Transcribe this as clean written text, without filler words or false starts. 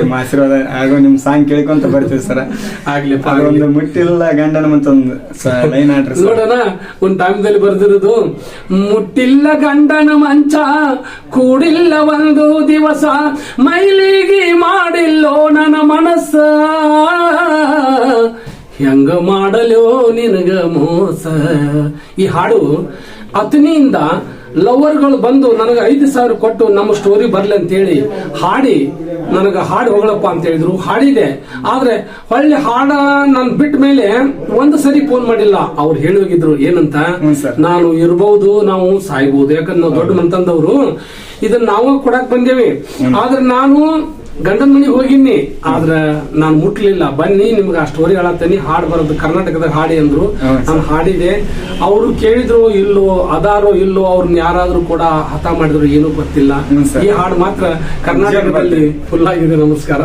ನಿಮ್ಮ ಆಶೀರ್ವಾದ ಹಾಗೂ ನಿಮ್ ಸಾಂಗ್ ಕೇಳ್ಕೊಂತ ಬರ್ತೀವಿ ಸರ್. ಆಗ್ಲಿಪ್ಪ. ಒಂದು ಮುಟ್ಟಿಲ್ಲ ಗಂಡನ ಮತ್ತೊಂದು ಲೈನ್ ಆಡ್ರಿ ಸರ್. ನೋಡೋಣ, ಒಂದ್ ಟೈಮ್ದಲ್ಲಿ ಬರ್ದಿರೋದು, ಮುಟ್ಟಿಲ್ಲ ಗಂಡನ ಮಂಚ ಕೂಡಿಲ್ಲ ಒಂದು ದಿವಸ, ಮೈಲಿಗೆ ಮಾಡಿಲ್ಲೋ ನನ್ನ ಮನಸ್ಸ, ಹೆಂಗ ಮಾಡಲೋ ನಿನಗ ಮೋಸ. ಈ ಹಾಡು ಅತನಿಯಿಂದ ಲವರ್ಗಳು ಬಂದು ನನಗೆ 5,000 ಕೊಟ್ಟು ನಮ್ಮ ಸ್ಟೋರಿ ಬರ್ಲಿ ಅಂತ ಹೇಳಿ ಹಾಡಿ ನನಗ ಹಾಡು ಹೋಗಳಪ್ಪ ಅಂತ ಹೇಳಿದ್ರು. ಹಾಡಿದೆ, ಆದ್ರೆ ಹೊಳ್ಳಿ ಹಾಡ ನಾನು ಬಿಟ್ಟ ಮೇಲೆ ಒಂದು ಸರಿ ಫೋನ್ ಮಾಡಿಲ್ಲ. ಅವ್ರು ಹೇಳಿ ಹೋಗಿದ್ರು ಏನಂತ, ನಾನು ಇರ್ಬಹುದು, ನಾವು ಸಾಯ್ಬಹುದು, ಯಾಕಂದ್ರೆ ನಾವು ದೊಡ್ಡ ಮಂತಂದವ್ರು, ಇದನ್ನ ನಾವು ಕೊಡಕ್ ಬಂದೇವಿ, ಆದ್ರೆ ನಾನು ಗಂಡನ ಮನೆಗೆ ಹೋಗಿನಿ, ಆದ್ರ ನಾನು ಮುಟ್ಲಿಲ್ಲ. ಬನ್ನಿ ನಿಮ್ಗೆ ಆ ಸ್ಟೋರಿ ಹೇಳತ್ತೇನಿ, ಹಾಡು ಬರೋದು ಕರ್ನಾಟಕದಾಗ ಹಾಡಿ ಅಂದ್ರು. ನಾನು ಹಾಡಿದೆ. ಅವರು ಕೇಳಿದ್ರು ಇಲ್ಲೋ ಅದಾರೋ ಇಲ್ಲೋ, ಅವ್ರನ್ನ ಯಾರಾದ್ರೂ ಕೂಡ ಹತ ಮಾಡಿದ್ರು ಏನೂ ಗೊತ್ತಿಲ್ಲ. ಈ ಹಾಡು ಮಾತ್ರ ಕರ್ನಾಟಕದಲ್ಲಿ ಫುಲ್ ಆಗಿದೆ. ನಮಸ್ಕಾರ.